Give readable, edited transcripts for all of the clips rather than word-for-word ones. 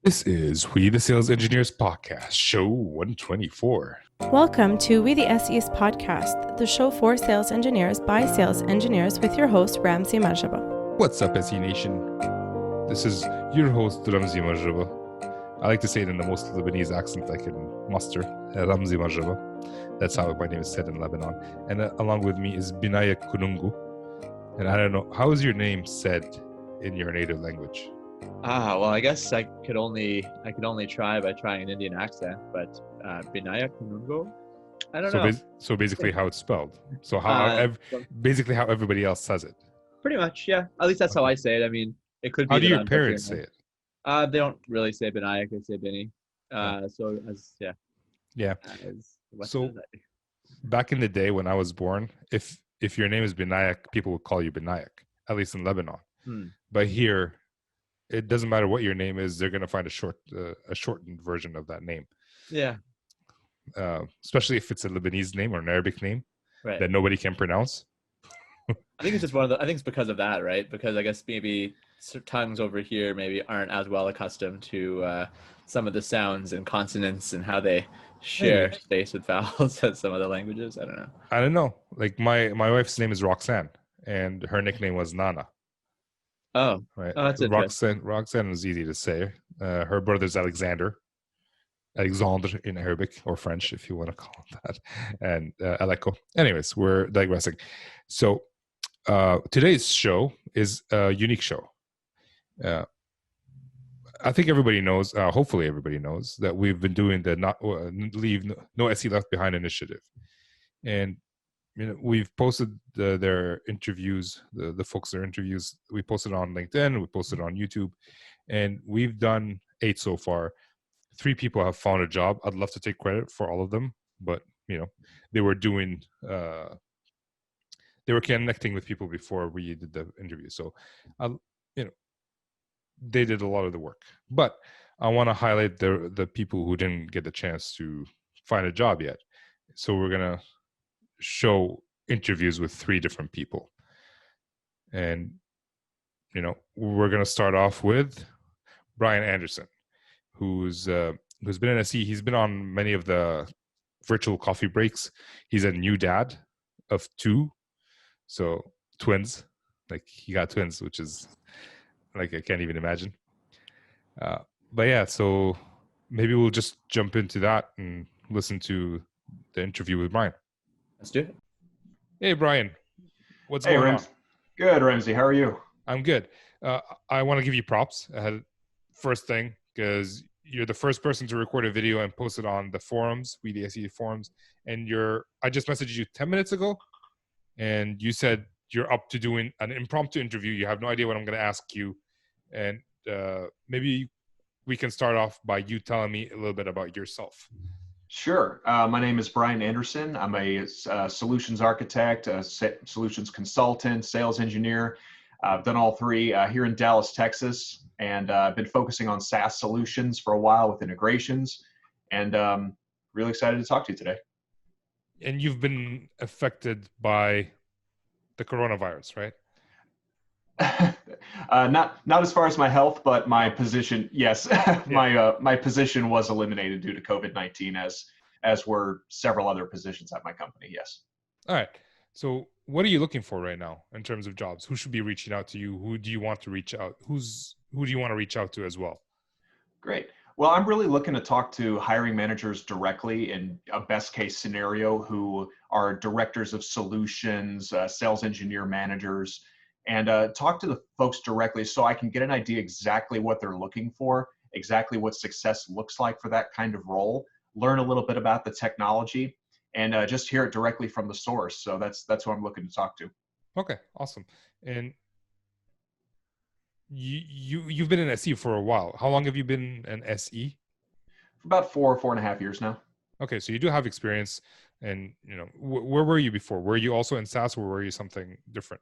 This is We the Sales Engineers Podcast, show 124. Welcome to We the SEs Podcast, the show for sales engineers by sales engineers with your host, Ramzi Majaba. What's up, SE Nation? This is your host, Ramzi Majaba. I like to say it in the most Lebanese accent I can muster, Ramzi Majaba. That's how my name is said in Lebanon. And along with me is Binaya Kunungu. And I don't know, how is your name said in your native language? Well, I guess I could only try by trying an Indian accent, but Binaya Kunungo, I don't know. So basically how it's spelled. So basically how everybody else says it. Pretty much, yeah. At least that's how I say it. I mean, it could be. How do your parents say it? They don't really say Binayak, they say Bini. So as yeah. So back in the day when I was born, if your name is Binayak, people would call you Binayak, at least in Lebanon. But here, it doesn't matter what your name is; they're going to find a shortened version of that name. Yeah. Especially if it's a Lebanese name or an Arabic name that nobody can pronounce. I think it's just I think it's because of that, right? Because I guess maybe tongues over here maybe aren't as well accustomed to some of the sounds and consonants and how they share space with vowels as some other languages. I don't know. Like my wife's name is Roxanne, and her nickname was Nana. Oh, right. That's Roxanne is easy to say. Her brother's Alexander in Arabic or French, if you want to call it that, and Aleko. Anyways, we're digressing. So today's show is a unique show. I think everybody knows. Hopefully, everybody knows that we've been doing the No SE Left Behind initiative, and we've posted their interviews, the folks their interviews. We posted on LinkedIn, we posted on YouTube, and we've done 8 so far. 3 people have found a job. I'd love to take credit for all of them, but they were doing they were connecting with people before we did the interview, so they did a lot of the work. But I want to highlight the people who didn't get the chance to find a job yet. So we're gonna show interviews with 3 different people, and we're gonna start off with Brian Anderson, who's been in SE. He's been on many of the virtual coffee breaks. He's a new dad of 2, so twins. Like, he got twins, which is like, I can't even imagine. But yeah, so maybe we'll just jump into that and listen to the interview with Brian. Let's do it. Hey, Brian. What's going on? Good, Ramsey. How are you? I'm good. I want to give you props ahead. First thing, because you're the first person to record a video and post it on the forums, We the SE forums. And I just messaged you 10 minutes ago, and you said you're up to doing an impromptu interview. You have no idea what I'm going to ask you. And maybe we can start off by you telling me a little bit about yourself. Sure. My name is Brian Anderson. I'm a solutions architect, a solutions consultant, sales engineer. I've done all 3 here in Dallas, Texas, and I've been focusing on SaaS solutions for a while with integrations, and really excited to talk to you today. And you've been affected by the coronavirus, right? Not as far as my health, but my position, yes. My position was eliminated due to COVID-19, as were several other positions at my company. Yes. All right. So what are you looking for right now in terms of jobs? Who should be reaching out to you? Who do you want to reach out? Who do you want to reach out to as well? Great. Well, I'm really looking to talk to hiring managers directly in a best case scenario who are directors of solutions, sales engineer managers, and talk to the folks directly so I can get an idea exactly what they're looking for, exactly what success looks like for that kind of role, learn a little bit about the technology, and just hear it directly from the source. So that's who I'm looking to talk to. Okay, awesome. And you've been in SE for a while. How long have you been an SE? For about 4.5 years now. Okay, so you do have experience. And where were you before? Were you also in SaaS, or were you something different?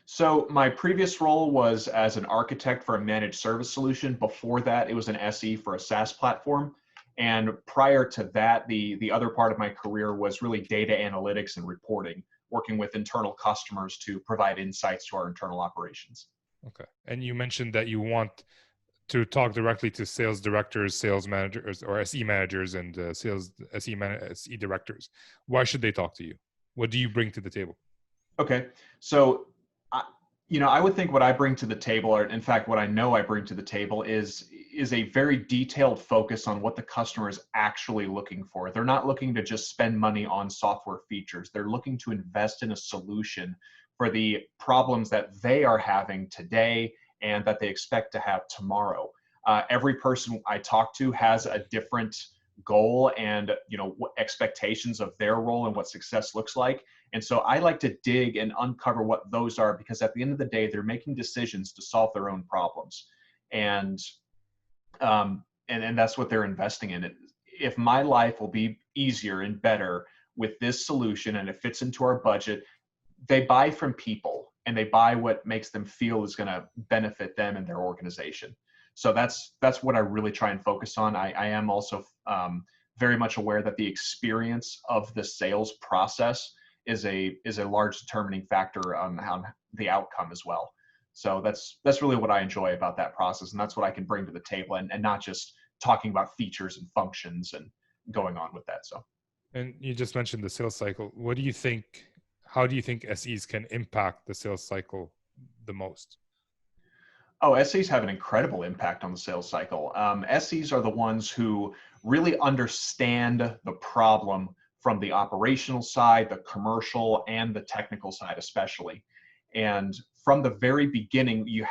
So my previous role was as an architect for a managed service solution. Before that, it was an SE for a SaaS platform. And prior to that, the other part of my career was really data analytics and reporting, working with internal customers to provide insights to our internal operations. Okay. And you mentioned that you want to talk directly to sales directors, sales managers, or SE managers, and SE directors. Why should they talk to you? What do you bring to the table? Okay, so I would think what I bring to the table, or in fact, what I know I bring to the table is a very detailed focus on what the customer is actually looking for. They're not looking to just spend money on software features. They're looking to invest in a solution for the problems that they are having today and that they expect to have tomorrow. Every person I talk to has a different goal and what expectations of their role and what success looks like. And so I like to dig and uncover what those are, because at the end of the day, they're making decisions to solve their own problems. And that's what they're investing in. If my life will be easier and better with this solution and it fits into our budget, they buy from people and they buy what makes them feel is going to benefit them and their organization. So that's what I really try and focus on. I am also very much aware that the experience of the sales process is a large determining factor on how the outcome as well. So that's really what I enjoy about that process, and that's what I can bring to the table, and not just talking about features and functions and going on with that. So, and you just mentioned the sales cycle. What do you think? How do you think SEs can impact the sales cycle the most? Oh, SEs have an incredible impact on the sales cycle. SEs are the ones who really understand the problem from the operational side, the commercial, and the technical side especially. And from the very beginning, you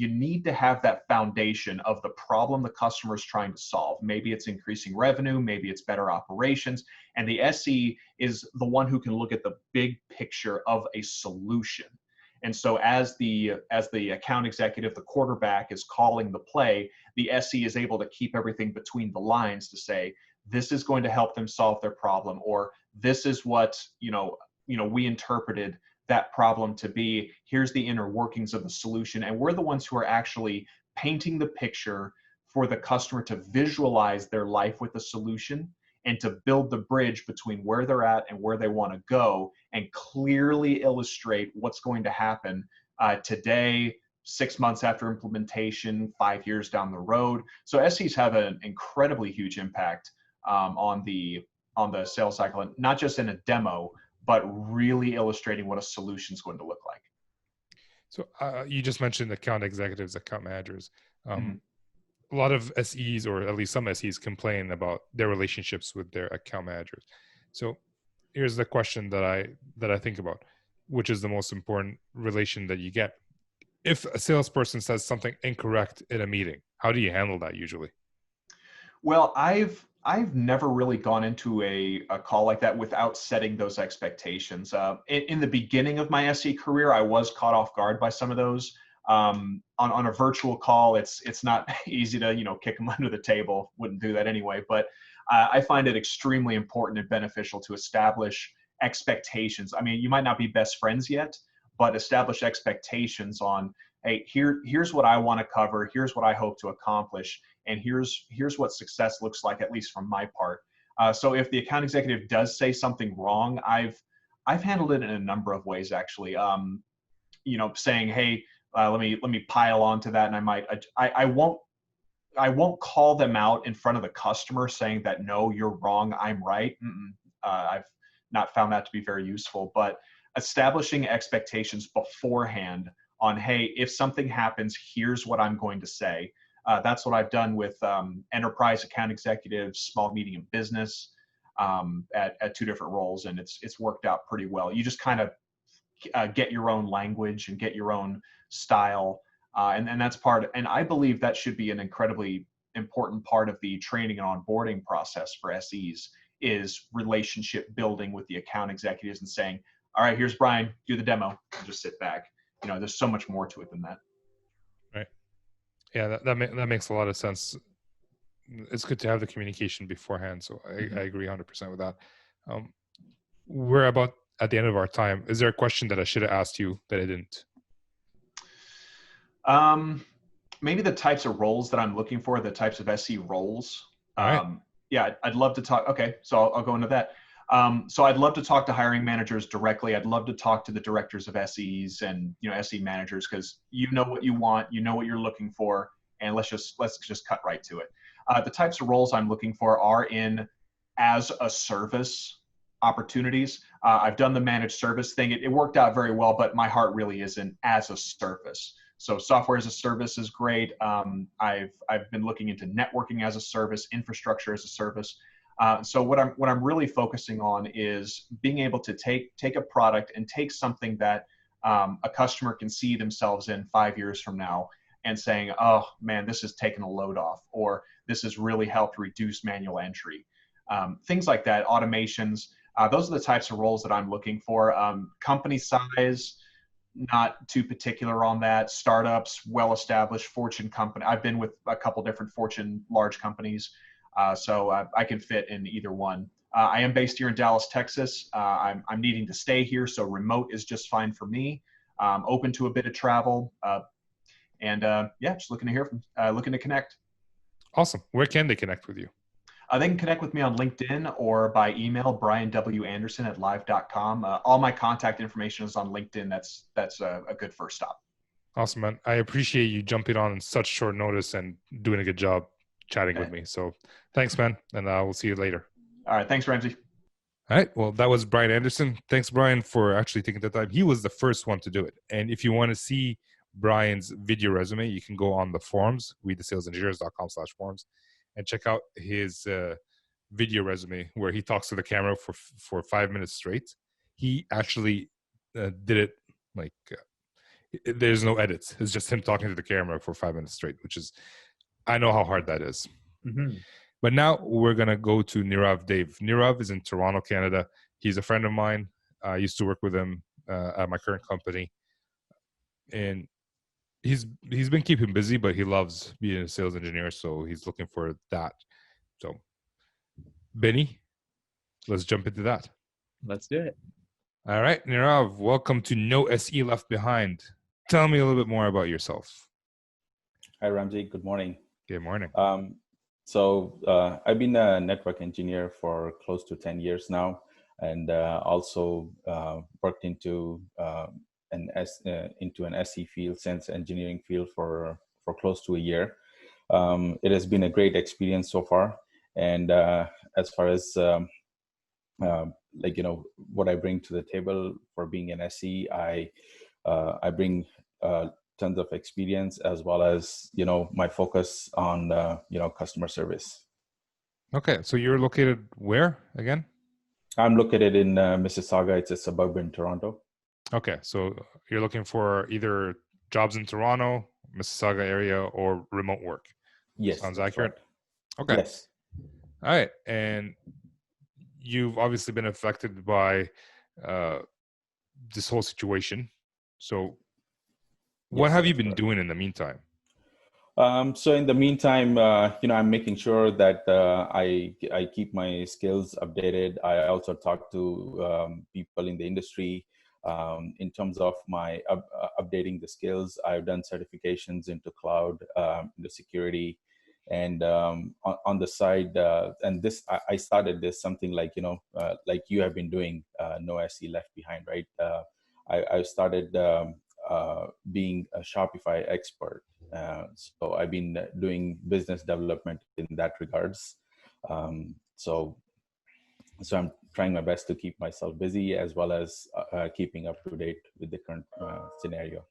need to have that foundation of the problem the customer is trying to solve. Maybe it's increasing revenue, maybe it's better operations, and the SE is the one who can look at the big picture of a solution. And so as the account executive, the quarterback is calling the play, the SE is able to keep everything between the lines to say, this is going to help them solve their problem, or this is what, we interpreted that problem to be. Here's the inner workings of the solution. And we're the ones who are actually painting the picture for the customer to visualize their life with the solution and to build the bridge between where they're at and where they want to go, and clearly illustrate what's going to happen today, 6 months after implementation, 5 years down the road. So SEs have an incredibly huge impact on the sales cycle, and not just in a demo, but really illustrating what a solution is going to look like. So you just mentioned account executives, account managers. A lot of SEs, or at least some SEs, complain about their relationships with their account managers. So here's the question that I think about: which is the most important relation that you get? If a salesperson says something incorrect in a meeting, how do you handle that usually? Well, I've never really gone into a call like that without setting those expectations. In the beginning of my SE career, I was caught off guard by some of those. On a virtual call, it's not easy to kick them under the table. Wouldn't do that anyway. But I find it extremely important and beneficial to establish expectations. I mean, you might not be best friends yet, but establish expectations on, hey, here's what I want to cover. Here's what I hope to accomplish. And here's what success looks like, at least from my part. So if the account executive does say something wrong, I've handled it in a number of ways, actually. Saying, hey, let me pile on to that, and I won't call them out in front of the customer saying that, no, you're wrong, I'm right. I've not found that to be very useful, but establishing expectations beforehand on, hey, if something happens, here's what I'm going to say. That's what I've done with enterprise account executives, small, medium business, at 2 different roles, and it's worked out pretty well. You just kind of get your own language and get your own style, and that's part. And I believe that should be an incredibly important part of the training and onboarding process for SEs, is relationship building with the account executives and saying, all right, here's Brian, do the demo, and just sit back. There's so much more to it than that. Right. Yeah, that makes a lot of sense. It's good to have the communication beforehand. So I agree 100% with that. We're about at the end of our time. Is there a question that I should have asked you that I didn't? Maybe the types of roles that I'm looking for, the types of SE roles. All right. Yeah, I'd love to talk. Okay, so I'll go into that. So I'd love to talk to hiring managers directly. I'd love to talk to the directors of SEs and SE managers, because you know what you want, you know what you're looking for, and let's just cut right to it. The types of roles I'm looking for are in as a service opportunities. I've done the managed service thing. It worked out very well, but my heart really is in as a service. So software as a service is great. I've been looking into networking as a service, infrastructure as a service. So what I'm really focusing on is being able to take a product and take something that a customer can see themselves in 5 years from now and saying, oh man, this has taken a load off, or this has really helped reduce manual entry. Things like that, automations. Those are the types of roles that I'm looking for. Company size, not too particular on that. Startups, well-established Fortune company. I've been with a couple different Fortune large companies, so I can fit in either one. I am based here in Dallas, Texas. I'm needing to stay here, so remote is just fine for me. Open to a bit of travel, and yeah, just looking to hear from, looking to connect. Awesome. Where can they connect with you? They can connect with me on LinkedIn or by email, brianwanderson@live.com. All my contact information is on LinkedIn. That's a good first stop. Awesome, man. I appreciate you jumping on such short notice and doing a good job chatting with me. So thanks, man. And we'll see you later. All right. Thanks, Ramsey. All right. Well, that was Brian Anderson. Thanks, Brian, for actually taking the time. He was the first one to do it. And if you want to see Brian's video resume, you can go on the forums, readthesalesengineers.com/forums, and check out his video resume where he talks to the camera for 5 minutes straight. He actually did it like there's no edits. It's just him talking to the camera for 5 minutes straight, which is, I know how hard that is. Mm-hmm. But now we're going to go to Nirav Dave. Nirav is in Toronto, Canada. He's a friend of mine. I used to work with him at my current company. And he's been keeping busy, but he loves being a sales engineer, so he's looking for that. So, Benny, let's jump into that. Let's do it. All right, Nirav, welcome to No SE Left Behind. Tell me a little bit more about yourself. Hi, Ramsey. Good morning. Good morning. So I've been a network engineer for close to 10 years now, and also worked into an SE field, sense engineering field for close to a year. It has been a great experience so far. And as far as what I bring to the table for being an SE, I bring tons of experience, as well as my focus on customer service. Okay, so you're located where again? I'm located in Mississauga. It's a suburb in Toronto. Okay, so you're looking for either jobs in Toronto, Mississauga area, or remote work. Yes. Sounds accurate. Right. Okay. Yes. All right, and you've obviously been affected by this whole situation. So what have you been doing in the meantime? So in the meantime, I'm making sure that I keep my skills updated. I also talk to people in the industry in terms of my updating the skills. I've done certifications into cloud, into security, and on the side, and this I started this something like like you have been doing, No SE Left Behind, right? I started being a Shopify expert. So I've been doing business development in that regards. So I'm trying my best to keep myself busy, as well as keeping up to date with the current scenario.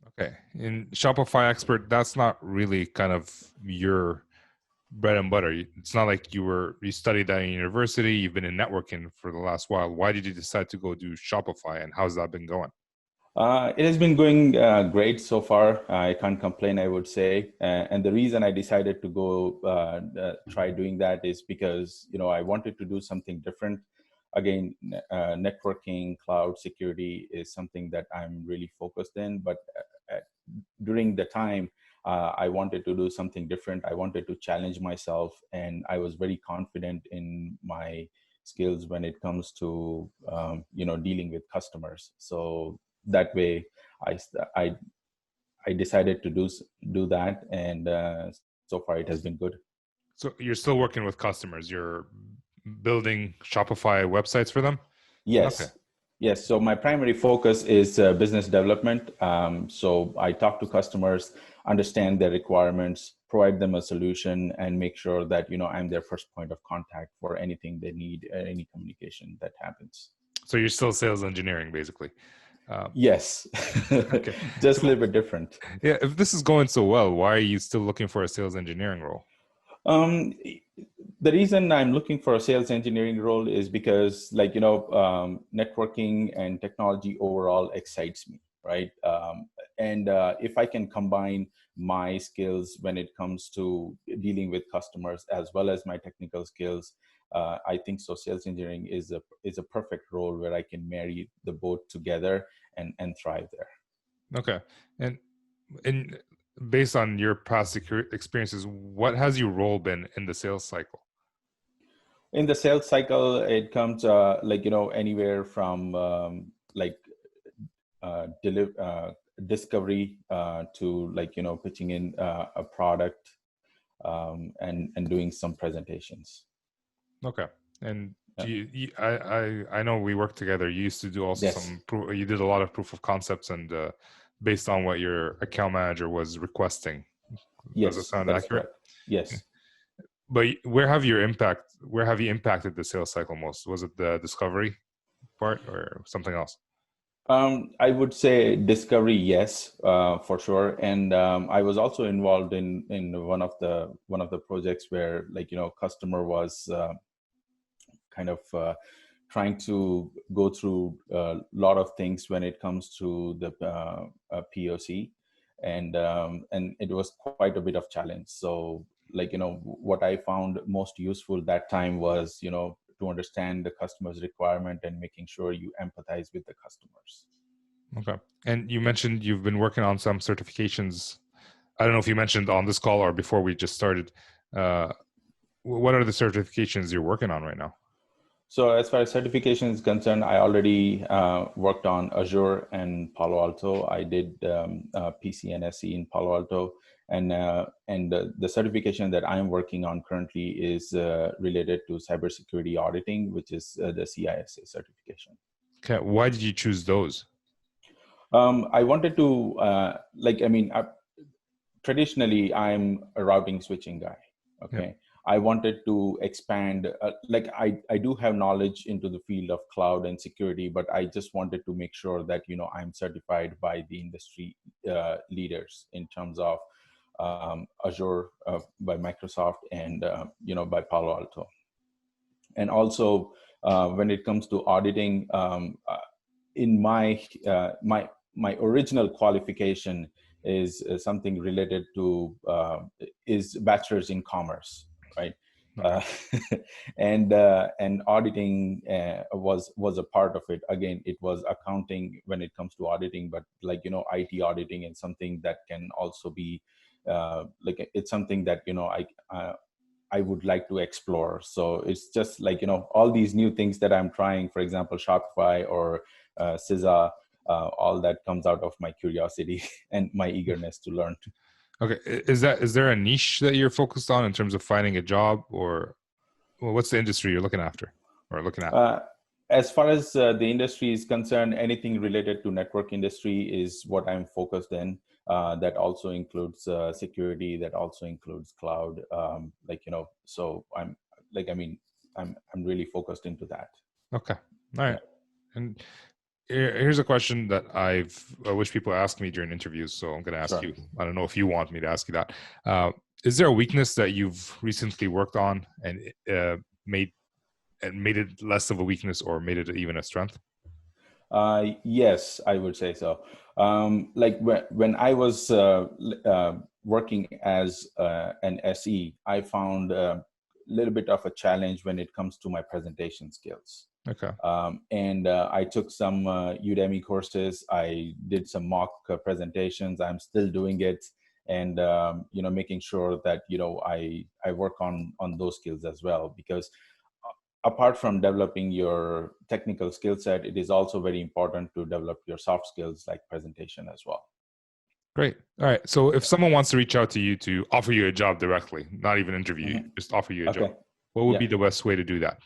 Okay. In Shopify expert, that's not really kind of your bread and butter. It's not like you studied that in university. You've been in networking for the last while. Why did you decide to go do Shopify, and how's that been going? It has been going great so far. I can't complain, I would say. And the reason I decided to go try doing that is because, I wanted to do something different. Again, networking, cloud security is something that I'm really focused in. But during the time, I wanted to do something different. I wanted to challenge myself, and I was very confident in my skills when it comes to, dealing with customers. So that way, I decided to do that, and so far it has been good. So you're still working with customers. You're building Shopify websites for them? Yes. Okay. Yes. So my primary focus is business development. So I talk to customers. understand their requirements, provide them a solution, and make sure that, I'm their first point of contact for anything they need, any communication that happens. So you're still sales engineering, basically. Yes. Okay. Just a little bit different. Yeah. If this is going so well, why are you still looking for a sales engineering role? The reason I'm looking for a sales engineering role is because, networking and technology overall excites me, right? And if I can combine my skills when it comes to dealing with customers as well as my technical skills, I think so. Sales engineering is a perfect role where I can marry the both together and thrive there. Okay. And based on your past experiences, what has your role been in the sales cycle? In the sales cycle, it comes anywhere from discovery to pitching in a product and doing some presentations. Okay. And I know we worked together. You used to do also Yes. you did a lot of proof of concepts and based on what your account manager was requesting. Yes, does it sound that's accurate? correct. Yes. But where have you impacted the sales cycle most? Was it the discovery part or something else? I would say discovery, yes, for sure. And I was also involved in one of the projects where customer was trying to go through a lot of things when it comes to the POC, and it was quite a bit of challenge. So what I found most useful that time was to understand the customer's requirement and making sure you empathize with the customers. Okay. And you mentioned you've been working on some certifications. I don't know if you mentioned on this call or before we just started. What are the certifications you're working on right now? So as far as certification is concerned, I already worked on Azure and Palo Alto. I did PC and SE in Palo Alto. And the certification that I'm working on currently is related to cybersecurity auditing, which is the CISA certification. Okay. Why did you choose those? I wanted to, traditionally, I'm a routing switching guy. Okay. Yep. I wanted to expand, I do have knowledge into the field of cloud and security, but I just wanted to make sure that, I'm certified by the industry leaders in terms of Azure by Microsoft and, by Palo Alto. And also when it comes to auditing, in my original qualification is something related to is bachelor's in commerce, right? Okay. And auditing was a part of it. Again, it was accounting when it comes to auditing, but IT auditing and something that can also be it's something that I would like to explore. So it's just all these new things that I'm trying, for example, Shopify or CISA, all that comes out of my curiosity and my eagerness to learn. Okay. Is there a niche that you're focused on in terms of finding a job, or what's the industry you're looking after or looking at? As far as the industry is concerned, anything related to network industry is what I'm focused in. That also includes security. That also includes cloud. So I'm really focused into that. Okay. All right. Yeah. And here's a question that I wish people ask me during interviews. So I'm going to ask you. I don't know if you want me to ask you that. Is there a weakness that you've recently worked on and made it less of a weakness or made it even a strength? Yes, I would say so. When I was working as an SE, I found a little bit of a challenge when it comes to my presentation skills. Okay. And I took some Udemy courses. I did some mock presentations. I'm still doing it, and making sure that I work on those skills as well, because apart from developing your technical skill set, it is also very important to develop your soft skills like presentation as well. Great. All right. So if someone wants to reach out to you to offer you a job directly, not even interview you, just offer you a job, what would be the best way to do that?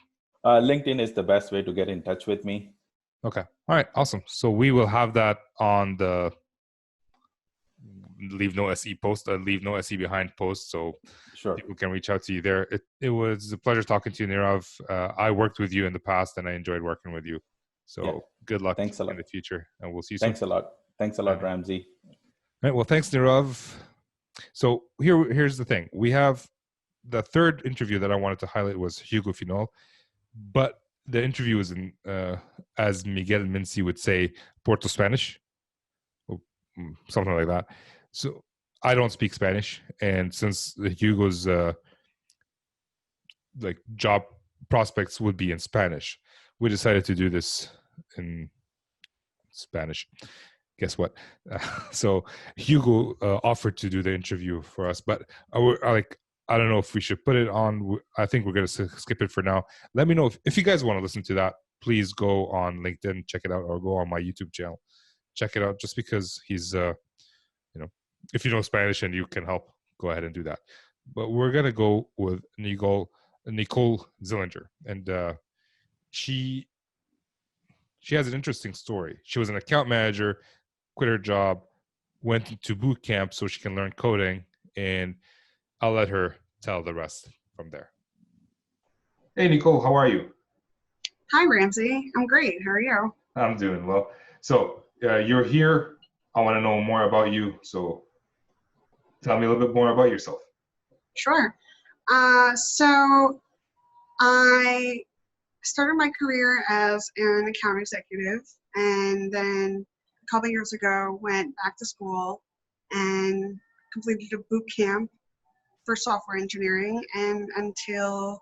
LinkedIn is the best way to get in touch with me. Okay. All right. Awesome. So we will have that on the leave no SE post, leave no SE behind post, so Sure. people can reach out to you there. It was a pleasure talking to you, Nirav. I worked with you in the past, and I enjoyed working with you. So good luck Thanks a lot. in the future, and we'll see you Thanks soon. a lot. Thanks a lot, Ramsey. All right. Well, thanks, Nirav. So here's the thing. We have the third interview that I wanted to highlight was Hugo Finol, but the interview was in, as Miguel Minci would say, Porto Spanish, or something like that. So I don't speak Spanish, and since Hugo's like job prospects would be in Spanish, we decided to do this in Spanish. Guess what? So Hugo offered to do the interview for us, but I don't know if we should put it on. I think we're going to skip it for now. Let me know if you guys want to listen to that. Please go on LinkedIn, check it out, or go on my YouTube channel, check it out. Just because he's, if you know Spanish and you can help, go ahead and do that. But we're going to go with Nicole Zillinger, and she has an interesting story. She was an account manager, quit her job, went into boot camp so she can learn coding, and I'll let her tell the rest from there. Hey, Nicole, how are you? Hi, Ramsey. I'm great. How are you? I'm doing well. So you're here. I want to know more about you. So tell me a little bit more about yourself. Sure. So I started my career as an account executive, and then a couple years ago went back to school and completed a boot camp for software engineering. And until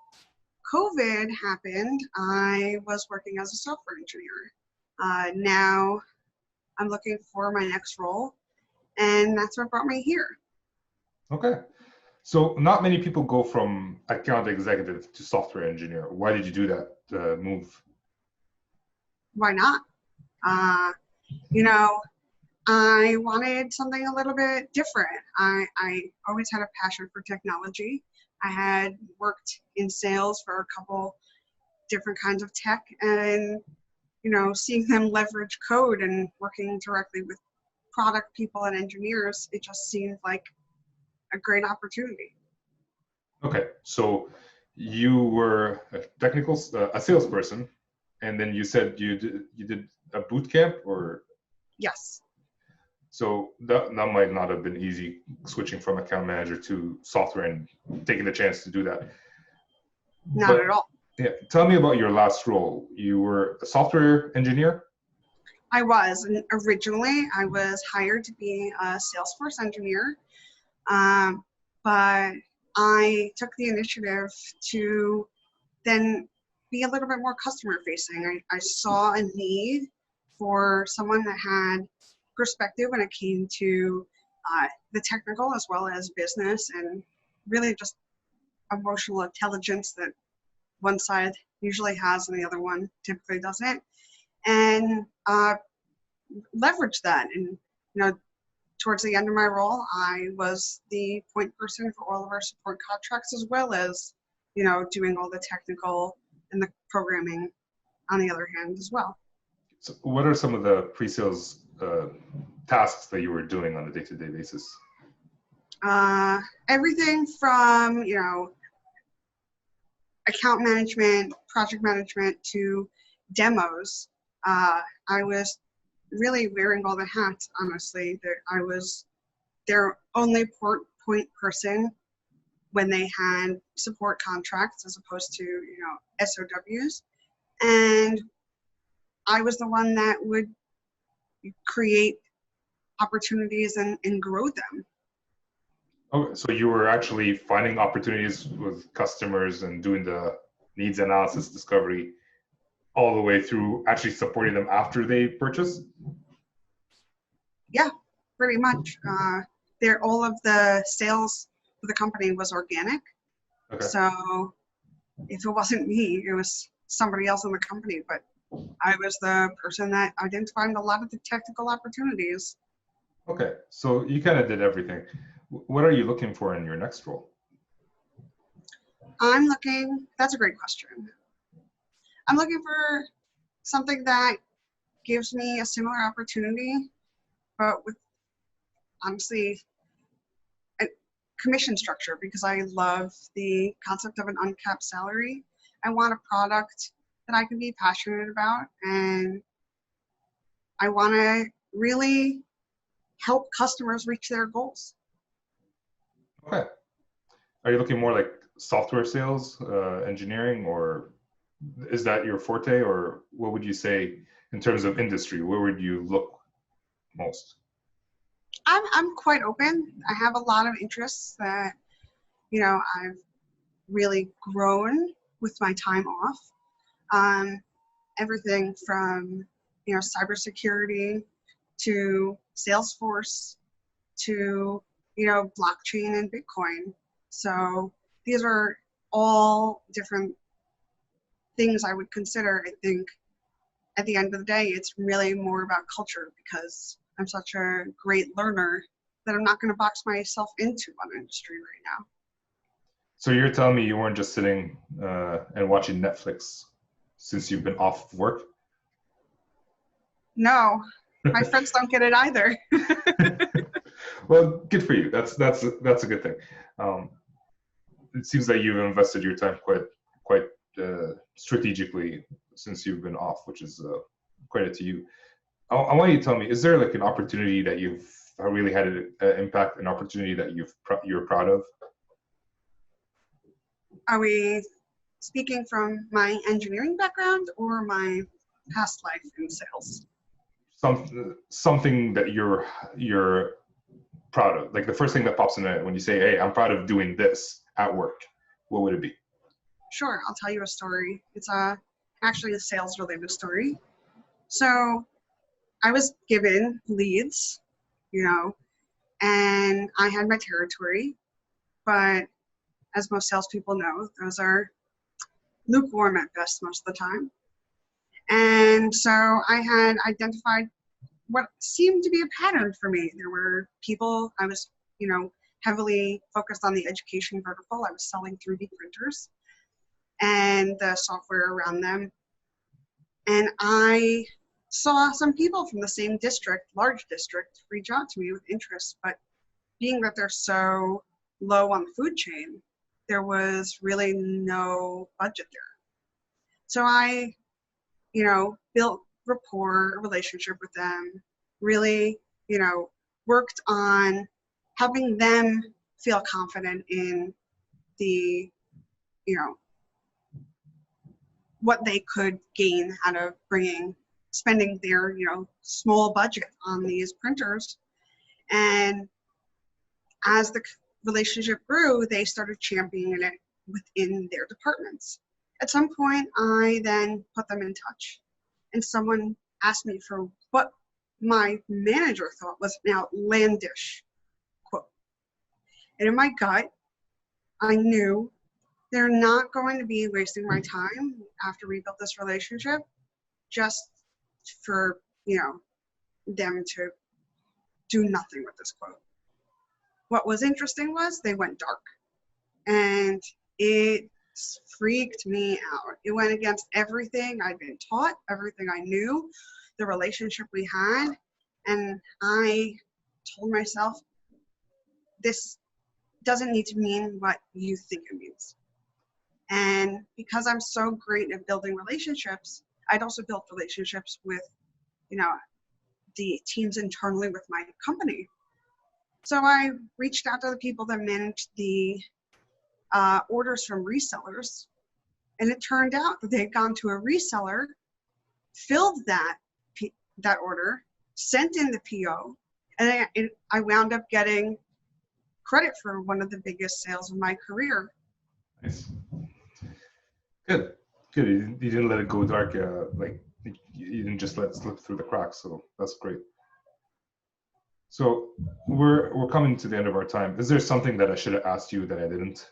COVID happened, I was working as a software engineer. Now I'm looking for my next role, and that's what brought me here. Okay. So not many people go from account executive to software engineer. Why did you do that move? Why not? I wanted something a little bit different. I always had a passion for technology. I had worked in sales for a couple different kinds of tech, and seeing them leverage code and working directly with product people and engineers, it just seemed like a great opportunity. Okay, so you were a salesperson, and then you said you did a boot camp, or? Yes. So that might not have been easy, switching from account manager to software and taking the chance to do that. Not at all. Yeah, tell me about your last role. You were a software engineer? I was. And originally, I was hired to be a Salesforce engineer, but I took the initiative to then be a little bit more customer facing. I saw a need for someone that had perspective when it came to the technical as well as business, and really just emotional intelligence that one side usually has and the other one typically doesn't, and leverage that. And towards the end of my role, I was the point person for all of our support contracts, as well as doing all the technical and the programming on the other hand as well. So what are some of the pre-sales tasks that you were doing on a day-to-day basis? Everything from account management, project management, to demos. I was really wearing all the hats, honestly. I was their only point person when they had support contracts as opposed to SOWs, and I was the one that would create opportunities and grow them. Oh, so you were actually finding opportunities with customers and doing the needs analysis discovery all the way through actually supporting them after they purchase? Yeah, pretty much. All of the sales for the company was organic. Okay. So if it wasn't me, it was somebody else in the company. But I was the person that identified a lot of the technical opportunities. Okay, so you kind of did everything. What are you looking for in your next role? That's a great question. I'm looking for something that gives me a similar opportunity, but with honestly a commission structure, because I love the concept of an uncapped salary. I want a product that I can be passionate about, and I want to really help customers reach their goals. Okay. Are you looking more like software sales, engineering, or is that your forte, or what would you say in terms of industry? Where would you look most? I'm quite open. I have a lot of interests that, I've really grown with my time off. Everything from, cybersecurity to Salesforce to, blockchain and Bitcoin. So these are all different things I would consider. I think at the end of the day, it's really more about culture, because I'm such a great learner that I'm not going to box myself into one industry right now. So you're telling me you weren't just sitting and watching Netflix since you've been off work? No, my friends don't get it either. Well, good for you. That's a good thing. It seems that you've invested your time quite strategically since you've been off, which is credit to you. I want you to tell me, is there like an opportunity that you've really had an impact, an opportunity that you're proud of? Are we speaking from my engineering background or my past life in sales? Something that you're proud of, like the first thing that pops in it when you say, "Hey, I'm proud of doing this at work." What would it be? Sure, I'll tell you a story. It's actually a sales related story. So I was given leads, and I had my territory, but as most salespeople know, those are lukewarm at best most of the time. And so I had identified what seemed to be a pattern for me. There were people, I was, heavily focused on the education vertical. I was selling 3D printers and the software around them. And I saw some people from the same district, large district, reach out to me with interest, but being that they're so low on the food chain, there was really no budget there. So I, built rapport, a relationship with them, really, worked on helping them feel confident in the, what they could gain out of spending their, small budget on these printers. And as the relationship grew, they started championing it within their departments. At some point, I then put them in touch, and someone asked me for what my manager thought was an outlandish quote. And in my gut, I knew they're not going to be wasting my time after we built this relationship just for, them to do nothing with this quote. What was interesting was they went dark, and it freaked me out. It went against everything I'd been taught, everything I knew, the relationship we had, and I told myself, this doesn't need to mean what you think it means. And because I'm so great at building relationships, I'd also built relationships with, the teams internally with my company. So I reached out to the people that managed the orders from resellers, and it turned out that they had gone to a reseller, filled that order, sent in the PO, and I wound up getting credit for one of the biggest sales of my career. Nice. Good. You didn't let it go dark. You didn't just let it slip through the cracks. So that's great. So we're coming to the end of our time. Is there something that I should have asked you that I didn't?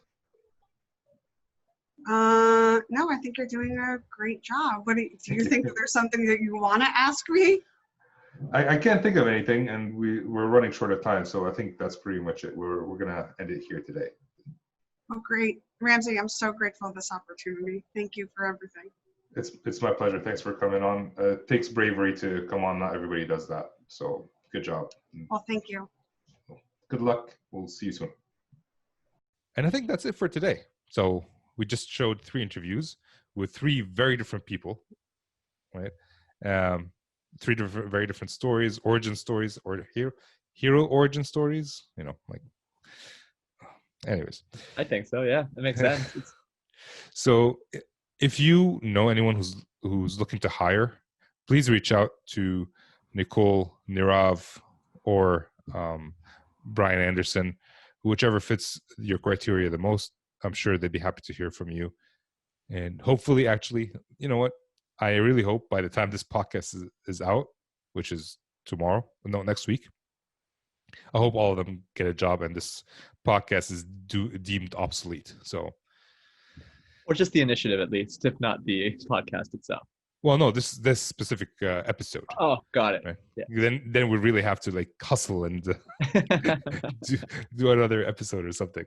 No, I think you're doing a great job. Do you think that there's something that you want to ask me? I can't think of anything, and we're running short of time, so I think that's pretty much it. We're gonna end it here today. Oh, great, Ramsey! I'm so grateful for this opportunity. Thank you for everything. It's my pleasure. Thanks for coming on. It takes bravery to come on. Not everybody does that. So good job. Well, thank you. good luck. We'll see you soon. And I think that's it for today. So we just showed 3 interviews with 3 very different people, right? 3 very different stories, origin stories, or hero origin stories. Anyways. I think so. Yeah, that makes sense. So if you know anyone who's looking to hire, please reach out to Nicole, Nirav, or Brian Anderson, whichever fits your criteria the most. I'm sure they'd be happy to hear from you. And hopefully, actually, you know what? I really hope by the time this podcast is out, which is next week, I hope all of them get a job and this podcast is deemed obsolete. So, or just the initiative, at least, if not the podcast itself. Well, no, this specific episode. Oh, got it. Right? Yeah. Then we really have to hustle and do another episode or something.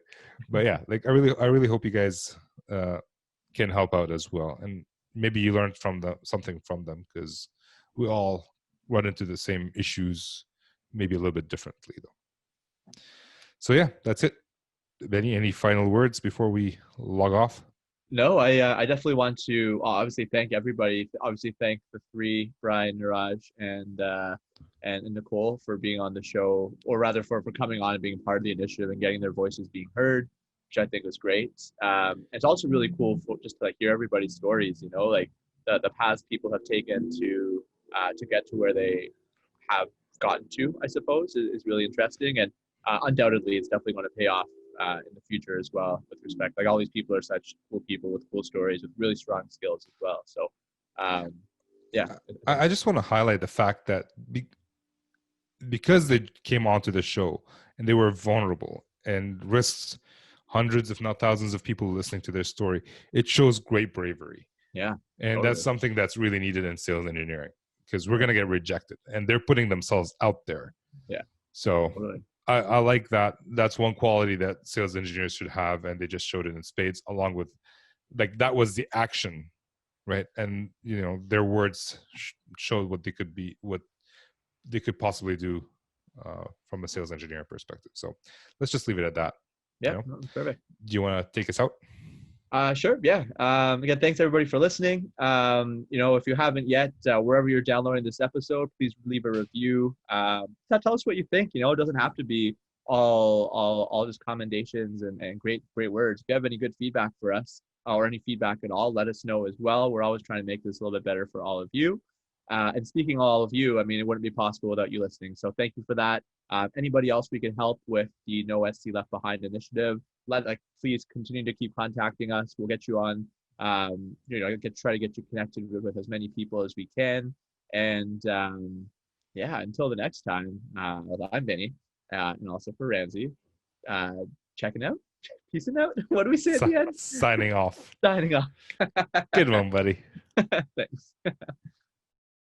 But yeah, I really hope you guys can help out as well, and maybe you learned something from them, because we all run into the same issues, maybe a little bit differently though. So yeah, that's it. Benny, any final words before we log off? No, I definitely want to obviously thank everybody. Obviously, thank the 3, Brian, Niraj, and Nicole, for being on the show, or rather for coming on and being part of the initiative and getting their voices being heard, which I think was great. It's also really cool just to hear everybody's stories. The paths people have taken to get to where they have gotten to, I suppose, is really interesting, and undoubtedly, it's definitely going to pay off in the future as well, with respect. All these people are such cool people with cool stories, with really strong skills as well. So, yeah. I just want to highlight the fact that because they came onto the show and they were vulnerable and risked hundreds, if not thousands, of people listening to their story, it shows great bravery. Yeah. And totally. That's something that's really needed in sales engineering, because we're going to get rejected, and they're putting themselves out there. Yeah. So totally. I like that. That's one quality that sales engineers should have, and they just showed it in spades, along with that was the action, right? And their words showed what they could possibly do from a sales engineer perspective. So let's just leave it at that. Yeah, perfect. Do you want to take us out? Sure. Yeah. Again, thanks everybody for listening. If you haven't yet, wherever you're downloading this episode, please leave a review. Tell us what you think. It doesn't have to be all just commendations and great words. If you have any good feedback for us, or any feedback at all, let us know as well. We're always trying to make this a little bit better for all of you. And speaking of all of you, it wouldn't be possible without you listening. So thank you for that. Anybody else we can help with the No SC Left Behind initiative, please continue to keep contacting us. We'll get you on, try to get you connected with as many people as we can. And until the next time, I'm Benny, and also for Ramsey, checking out, peacing out. What do we say at the end? Signing off. Signing off. Good one, buddy. Thanks.